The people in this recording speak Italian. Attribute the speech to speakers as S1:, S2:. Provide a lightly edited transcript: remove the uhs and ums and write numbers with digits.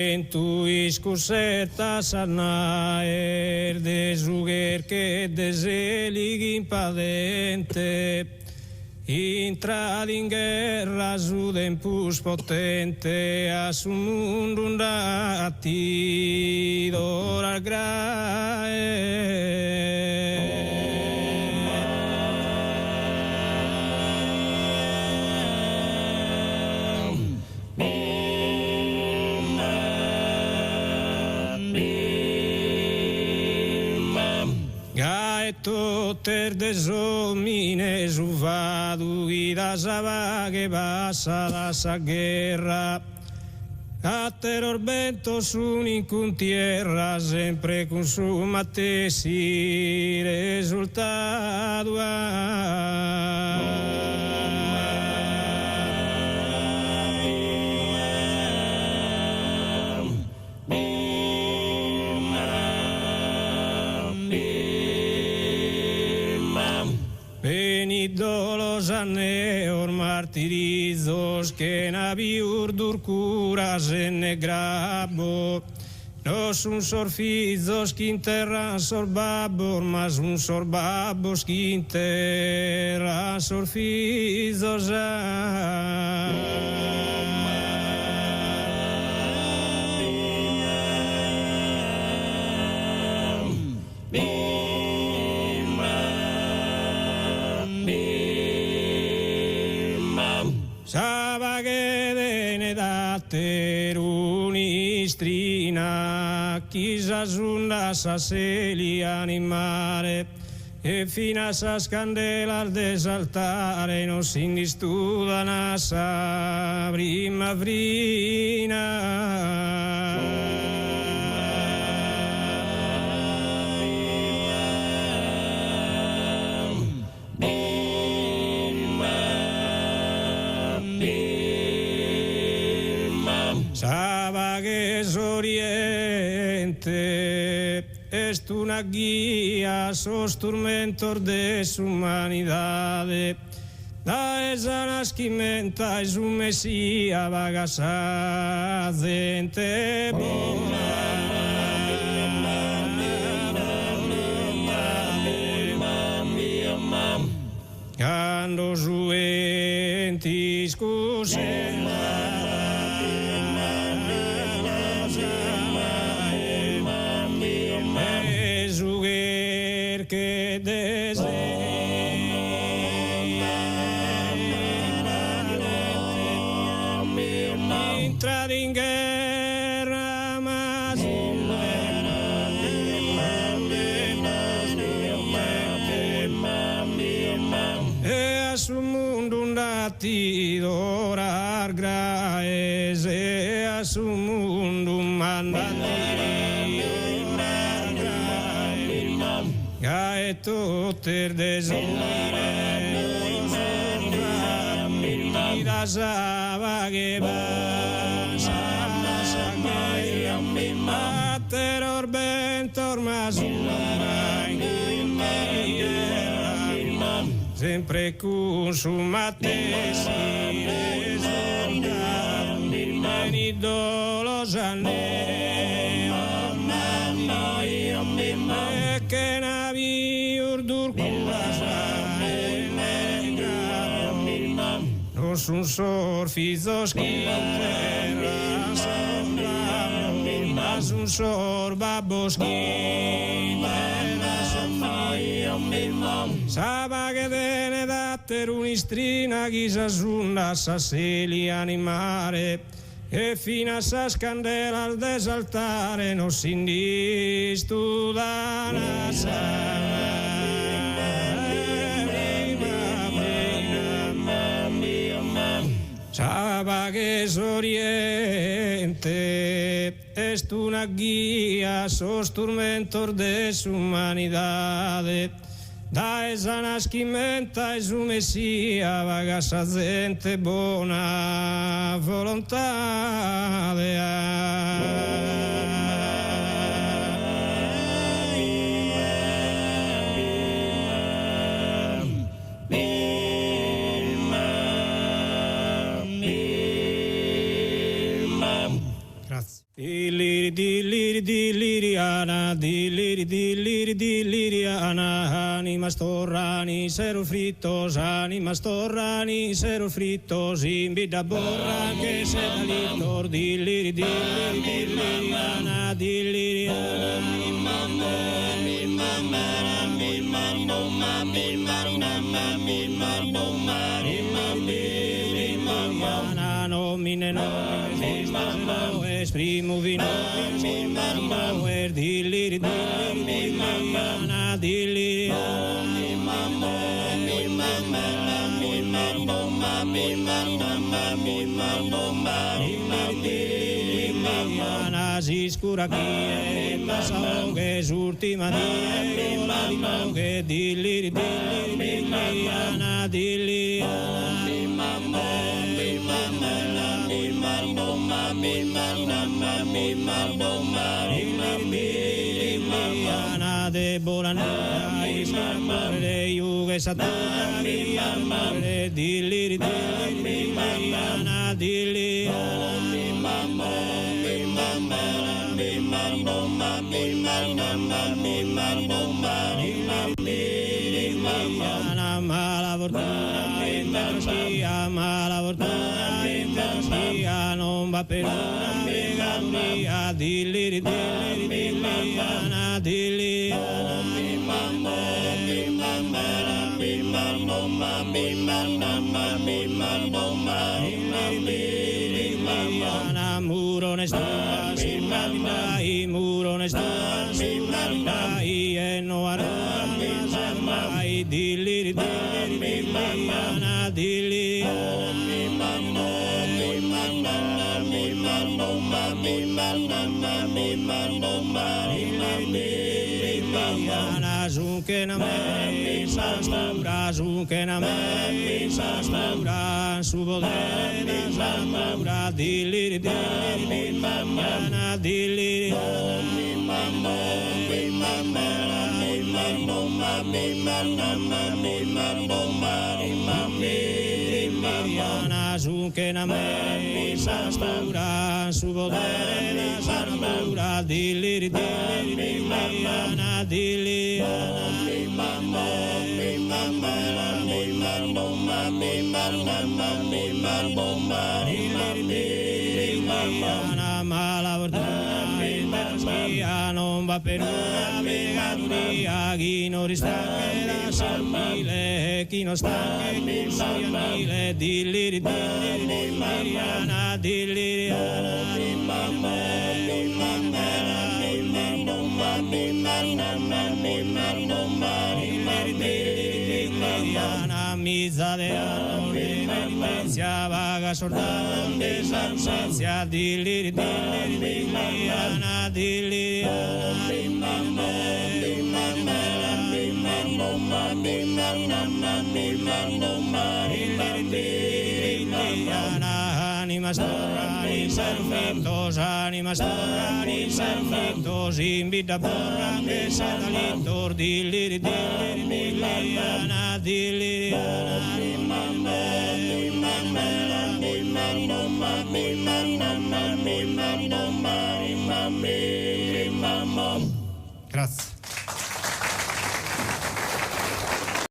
S1: En tu iscuseta sanaer de zuger que deseligin padente, intrad in guerra sudempus potente, a su mundo undati d'ora grae. Toter desomine suvadu i da savaghe passa da sa guerra a terror vento su in tierra sempre con su matesi risultato Dolos aneor martirizos que naviur durcuras en negrabo no son sorfizos que enterran sorbabos mas un sorbabos que enterran sorfizos Unistrina, quizás una saseli animare e fino a sas candelas desaltare non si indistuda nasa primavrina. Sabaghes Oriente es una guía sos tormentos de su humanidad da esa nascimenta es un mesía vagasazente Cando juventis cusena que entrad in guerra mas e a su mundo undati d'orar graes e a su mundo mandati e toter desolare i da savaghe passa a terror bentor sempre consumatesi venido los anni che naviur durcuras no son sorfizos que mas un sorbabos que sabaghe dene datter unistrina quizás una saseli animare e fino a sas candela al desaltare non si indistuda Sabaghes Oriente es una guía sos tormentos de su humanidad da esa nascimenta es un messia vagasazente buona volontà Grazie. Dilliriana, dilliriana, anima storrani, sero frittos, anima storrani, sero frittos, in bida borra che se da littor, dilliriana, dilliriana, nomine esprimo vino si scura chi passa che ultima che dilliriana de bolana ismare yuge satana mare dilliriana dilliriana mala fortuna intersia non va per una vegaduria dilliriana muro nestua si mai muro nestua si mai e no arana mai dilliriana Zunke na me sastura, zunke na me sastura, subodena sastura, dilliriana, dilliriana, zunke na me sastura, subodena sastura, dilliriana, mala fortuna intersia non va per una vegaduria chi non ristaccherà San Mille chi non stacca che sia mille dilliriana mizza de annolenza vaga sordata de sanzia dilliriana anima storrani serfitos in vita borra che sa dall'intor dilliriana